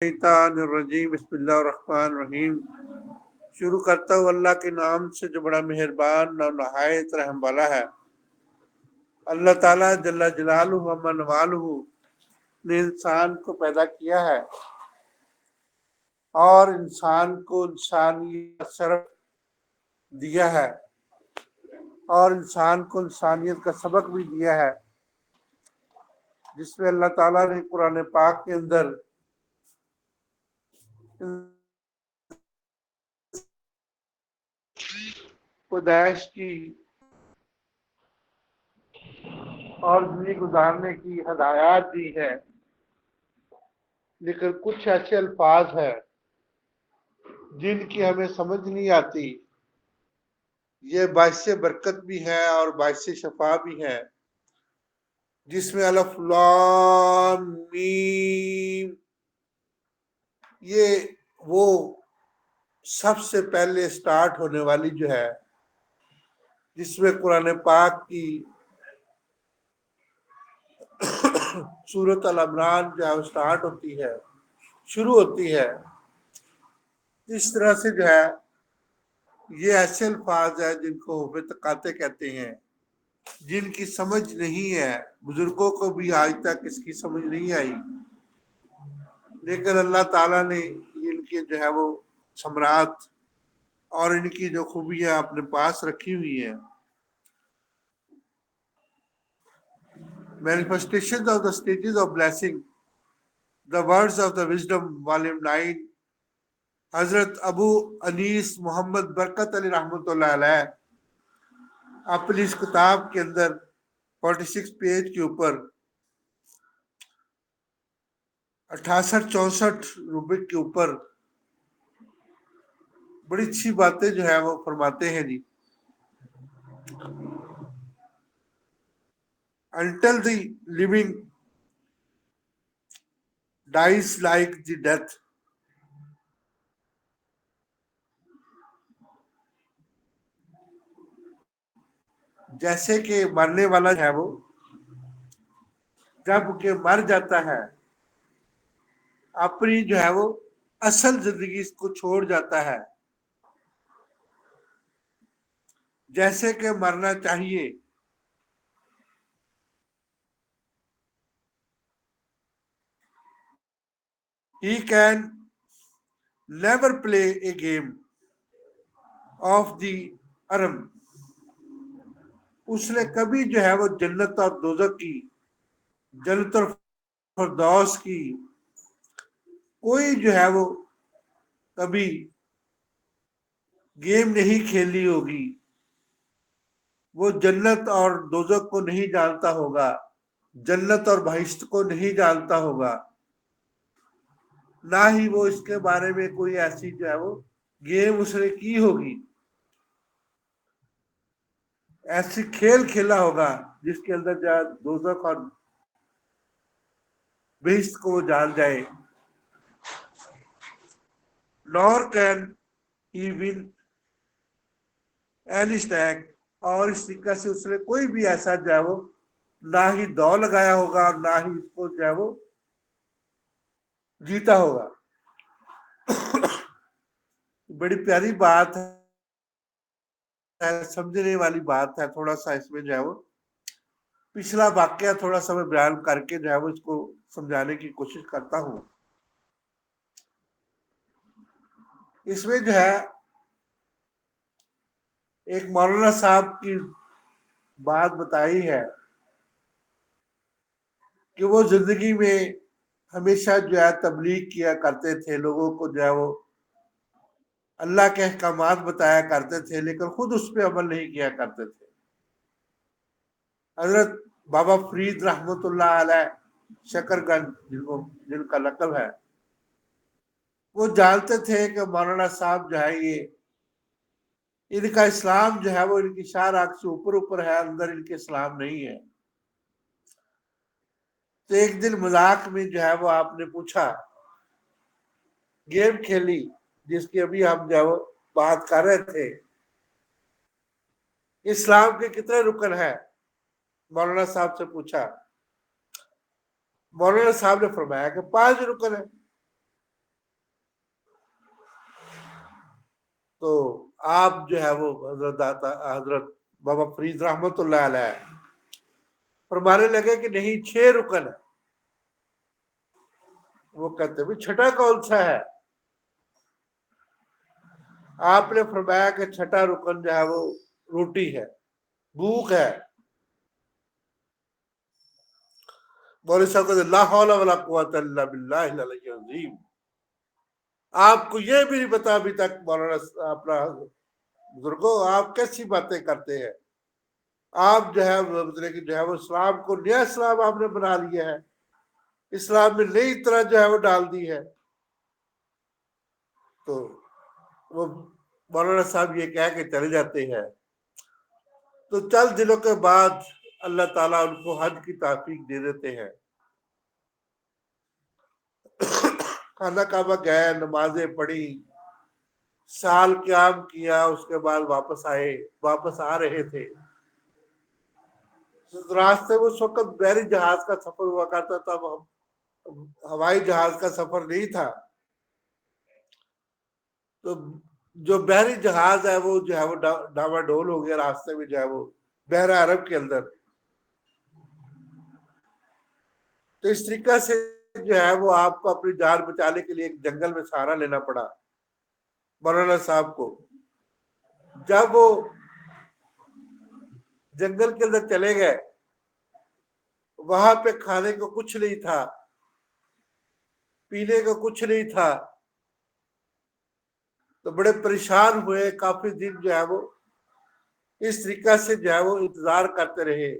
شیطان الرجیم بسم اللہ الرحمن الرحیم۔ شروع کرتا ہوں اللہ کے نام سے جو بڑا مہربان اور نہایت رحم والا ہے۔ اللہ تعالیٰ جل جلالہ و من والہ نے انسان کو پیدا کیا ہے اور انسان کو انسانیت شرف دیا ہے اور انسان کو انسانیت کا سبق بھی دیا ہے، جس میں اللہ تعالیٰ نے قرآن پاک کے اندر پیدائش کی اور زندگی گزارنے کی ہدایات دی ہے، لیکن کچھ ایسے الفاظ ہیں جن کی ہمیں سمجھ نہیں آتی۔ یہ باعث برکت بھی ہے اور باعث شفا بھی ہے، جس میں الف لام میم، یہ وہ سب سے پہلے سٹارٹ ہونے والی جو ہے، جس میں قرآن پاک کی سورۃ ال-عمران جو ہے سٹارٹ ہوتی ہے، شروع ہوتی ہے۔ اس طرح سے جو ہے یہ ایسے الفاظ ہیں جن کو حروف تقاطع کہتے ہیں، جن کی سمجھ نہیں ہے، بزرگوں کو بھی آج تک اس کی سمجھ نہیں آئی، لیکن اللہ تعالیٰ نے ان کے جو ہے وہ ثمرات اور ان کی جو خوبیاں اپنے پاس رکھی ہوئی ہیں۔ Manifestation of the stages of blessing, the words of the wisdom, volume 9، حضرت ابو انیس محمد برکت علی رحمۃ اللہ علیہ اپنی اس کتاب کے اندر 46 پیج کے اوپر 68-64 روبک کے اوپر بڑی اچھی باتیں جو ہے وہ فرماتے ہیں جی۔ Until the living dies like the death، جیسے کہ مرنے والا ہے وہ جب کہ مر جاتا ہے اپنی جو ہے وہ اصل زندگی اس کو چھوڑ جاتا ہے، جیسے کہ مرنا چاہیے۔ He can never play a game of the arm، اس نے کبھی جو ہے وہ جنت اور دوزخ کی، جنت اور فردوس کی کوئی جو ہے وہ کبھی گیم نہیں کھیلی ہوگی، وہ جنت اور دوزخ کو نہیں جانتا ہوگا، جنت اور بہشت کو نہیں جانتا ہوگا، نہ ہی وہ اس کے بارے میں کوئی ایسی جو ہے وہ گیم اس نے کی ہوگی، ایسی کھیل کھیلا ہوگا جس کے اندر جو ہے دوزخ اور بہشت کو وہ جان جائے۔ nor can he win any stake، اور اس طریقے سے اس نے کوئی بھی ایسا جو ہے وہ نہ ہی دوڑ لگایا ہوگا اور نہ ہی اس کو جو ہے وہ جیتا ہوگا۔ بڑی پیاری بات ہے، سمجھنے والی بات ہے۔ تھوڑا سا اس میں جو ہے وہ پچھلا واقعہ تھوڑا سا میں بیان کر کے جو ہے وہ اس کو سمجھانے کی کوشش کرتا ہوں۔ اس میں جو ہے ایک مولانا صاحب کی بات بتائی ہے کہ وہ زندگی میں ہمیشہ جو ہے تبلیغ کیا کرتے تھے، لوگوں کو جو ہے وہ اللہ کے احکامات بتایا کرتے تھے، لیکن خود اس پہ عمل نہیں کیا کرتے تھے۔ حضرت بابا فرید رحمۃ اللہ علیہ شکر گنج جن کا لقب ہے، وہ جانتے تھے کہ مولانا صاحب جو ہے یہ ان کا اسلام جو ہے وہ ان کی شاہ راگ سے اوپر ہے، اندر ان کے اسلام نہیں ہے۔ تو ایک دن مذاق میں جو ہے وہ آپ نے پوچھا، گیم کھیلی جس کی ابھی ہم جو ہے وہ بات کر رہے تھے، اسلام کے کتنے رکن ہیں؟ مولانا صاحب سے پوچھا۔ مولانا صاحب نے فرمایا کہ 5 رکن ہیں۔ تو آپ جو ہے وہ حضرت بابا فرید رحمت اللہ علیہ فرمانے لگے کہ نہیں 6 رکن ہے. وہ کہتے بھی چھٹا کون سا ہے؟ آپ نے فرمایا کہ چھٹا رکن جو ہے وہ روٹی ہے، بھوک ہے. مولوی صاحب کہتے لا حول ولا قوت الا باللہ العلی العظیم. آپ کو یہ بھی نہیں پتا ابھی تک مولانا اپنا بزرگوں آپ کیسی باتیں کرتے ہیں. آپ جو ہے مطلب کہ جو ہے وہ اسلام کو نیا اسلام آپ نے بنا لیا ہے، اسلام میں نئی طرح جو ہے وہ ڈال دی ہے. تو وہ مولانا صاحب یہ کہہ کے چلے جاتے ہیں. تو چند دنوں کے بعد اللہ تعالیٰ ان کو حج کی توفیق دے دیتے ہیں. خانہ کعبہ گئے، نمازیں پڑھی، سال قیام کیا، اس کے بعد واپس آ رہے تھے. راستے میں اس وقت بحری جہاز کا سفر ہوا کرتا تھا، ہوائی جہاز کا سفر نہیں تھا. تو جو بحری جہاز ہے وہ جو ہے وہ ڈاوا ڈول ہو گیا راستے میں جو ہے وہ بحر عرب کے اندر. تو اس طریقہ سے جو ہے وہ آپ کو اپنی جان بچانے کے لیے ایک جنگل میں سہارا لینا پڑا مولانا صاحب کو. جب وہ جنگل کے اندر چلے گئے، وہاں پہ کھانے کو کچھ نہیں تھا، پینے کو کچھ نہیں تھا. تو بڑے پریشان ہوئے، کافی دن جو ہے وہ اس طریقہ سے جو ہے وہ انتظار کرتے رہے.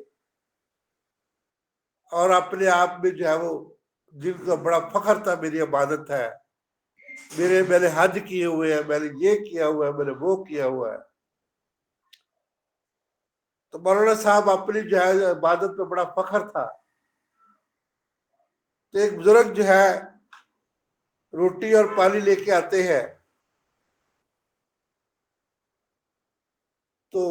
اور اپنے آپ میں جو ہے وہ جن کا بڑا فخر تھا میری عبادت ہے، میں نے حج کیے ہوئے ہیں، میں نے یہ کیا ہوا ہے، میں نے وہ کیا ہوا ہے. تو مولانا صاحب اپنی جو ہے عبادت پہ بڑا فخر تھا. تو ایک بزرگ جو ہے روٹی اور پانی لے کے آتے ہیں. تو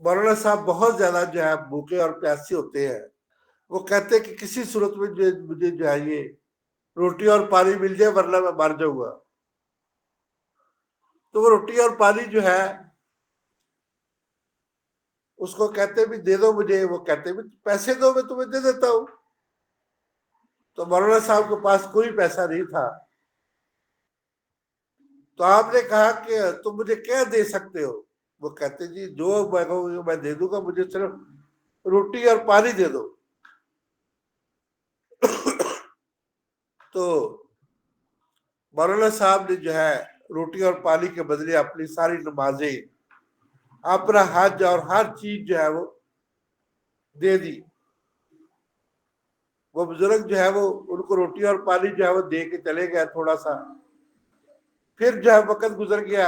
مولانا صاحب بہت زیادہ جو ہے بھوکے اور پیاسے ہوتے ہیں. وہ کہتے ہیں کہ کسی صورت میں مجھے جو ہے یہ روٹی اور پانی مل جائے ورنہ میں مر جاؤں گا. تو وہ روٹی اور پانی جو ہے اس کو کہتے بھی دے دو مجھے. وہ کہتے بھی پیسے دو میں تمہیں دے دیتا ہوں. تو مولانا صاحب کے پاس کوئی پیسہ نہیں تھا. تو آپ نے کہا کہ تم مجھے کیا دے سکتے ہو؟ وہ کہتے جی جو میں کہوں گا میں دے دوں گا، مجھے صرف روٹی اور پانی دے دو. تو مولانا صاحب نے جو ہے روٹی اور پانی کے بدلے اپنی ساری نمازیں، اپنا حج اور ہر چیز جو ہے وہ دے دی. وہ بزرگ جو ہے وہ ان کو روٹی اور پانی جو ہے وہ دے کے چلے گئے. تھوڑا سا پھر جو ہے وقت گزر گیا.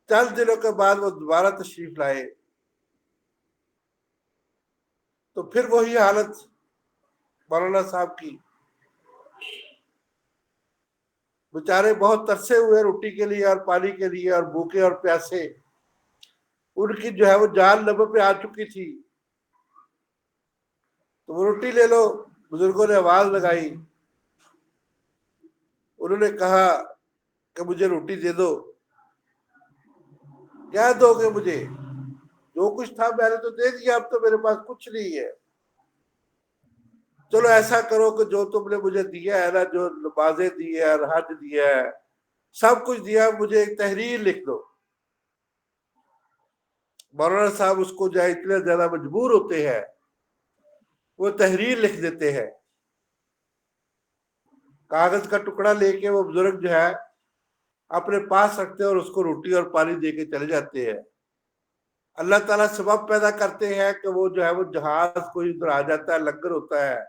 چند دنوں کے بعد وہ دوبارہ تشریف لائے. تو پھر وہی حالت مولانا صاحب کی. بیچارے بہت ترسے ہوئے روٹی کے لیے اور پانی کے لیے، اور بھوکے اور پیاسے. ان کی جو ہے وہ جان لبوں پہ آ چکی تھی. تو وہ روٹی لے لو. بزرگوں نے آواز لگائی، انہوں نے کہا کہ مجھے روٹی دے دو. کیا دو گے مجھے؟ جو کچھ تھا میں نے تو دے دیا، اب تو میرے پاس کچھ نہیں ہے. چلو ایسا کرو کہ جو تم نے مجھے دیا ہے نا، جو نمازیں دی ہے اور حج دیا ہے، سب کچھ دیا، مجھے ایک تحریر لکھ دو. مولانا صاحب اس کو جو ہے اتنے زیادہ مجبور ہوتے ہیں، وہ تحریر لکھ دیتے ہیں. کاغذ کا ٹکڑا لے کے وہ بزرگ جو ہے اپنے پاس رکھتے ہیں اور اس کو روٹی اور پانی دے کے چلے جاتے ہیں. اللہ تعالیٰ سبب پیدا کرتے ہیں کہ وہ جو ہے وہ جہاز کوئی ادھر آ جاتا ہے، لنگر ہوتا ہے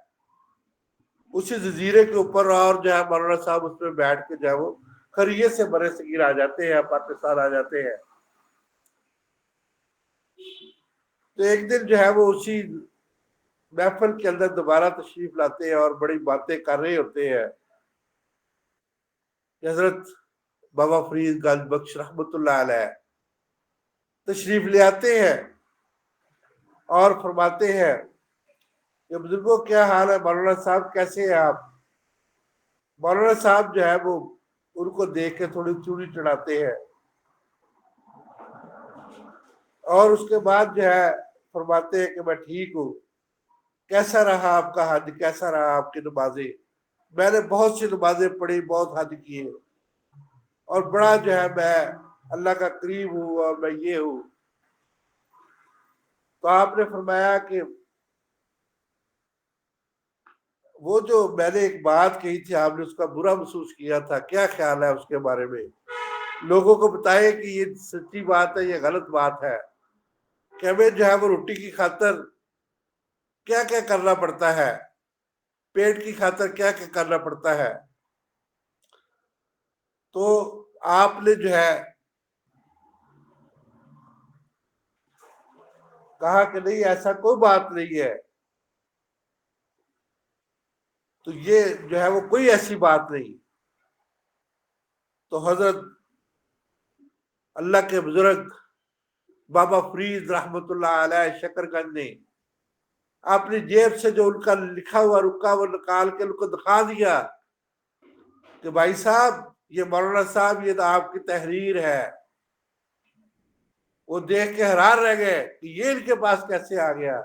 اسی جزیرے کے اوپر، اور جو ہے مولانا صاحب اس میں بیٹھ کے جو ہے وہ خیریت سے برے صغیر آ جاتے ہیں، پاکستان آ جاتے ہیں. تو ایک دن جو ہے وہ اسی محفل کے اندر دوبارہ تشریف لاتے ہیں اور بڑی باتیں کر رہے ہوتے ہیں. حضرت بابا فرید گنج بخش رحمت اللہ علیہ تشریف لے آتے ہیں اور فرماتے ہیں کہ بزرگوں کیا حال ہے؟ مولانا صاحب کیسے ہیں آپ؟ مولانا صاحب جو ہے وہ ان کو دیکھ کے تھوڑی چوڑی چڑھاتے ہیں، اور اس کے بعد جو ہے فرماتے ہیں کہ میں ٹھیک ہوں، کیسا رہا آپ کا حج، کیسا رہا آپ کی نمازیں؟ میں نے بہت سی نمازیں پڑھی، بہت حج کیے، اور بڑا جو ہے میں اللہ کا قریب ہوں، اور میں یہ ہوں۔ تو آپ نے فرمایا کہ وہ جو میں نے ایک بات کہی تھی، آپ نے اس کا برا محسوس کیا تھا، کیا خیال ہے اس کے بارے میں؟ لوگوں کو بتائے کہ یہ سچی بات ہے، یہ غلط بات ہے، کہ ہمیں جو ہے وہ روٹی کی خاطر کیا کیا کرنا پڑتا ہے، پیٹ کی خاطر کیا کیا کرنا پڑتا ہے۔ تو آپ نے جو ہے کہا کہ نہیں، ایسا کوئی بات نہیں ہے، تو یہ جو ہے وہ کوئی ایسی بات نہیں۔ تو حضرت اللہ کے بزرگ بابا فرید رحمت اللہ علیہ شکر گنج نے اپنی جیب سے جو ان کا لکھا ہوا رکا وہ نکال کے ان کو دکھا دیا کہ بھائی صاحب، یہ مولانا صاحب، یہ تو آپ کی تحریر ہے۔ وہ دیکھ کے حیران رہ گئے کہ یہ ان کے پاس کیسے آ گیا۔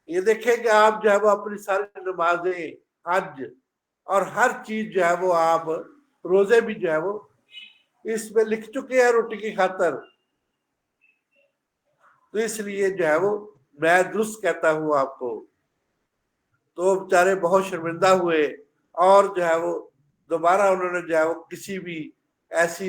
یہ دیکھیں کہ آپ جو ہے وہ اپنی ساری نمازیں، حج اور ہر چیز جو ہے وہ آپ، روزے بھی جو ہے وہ اس میں لکھ چکے ہیں روٹی کی خاطر۔ تو اس لیے جو ہے وہ میں درست کہتا ہوں آپ کو۔ تو بیچارے بہت شرمندہ ہوئے، اور جو ہے وہ دوبارہ انہوں نے جو ہے وہ کسی بھی ایسی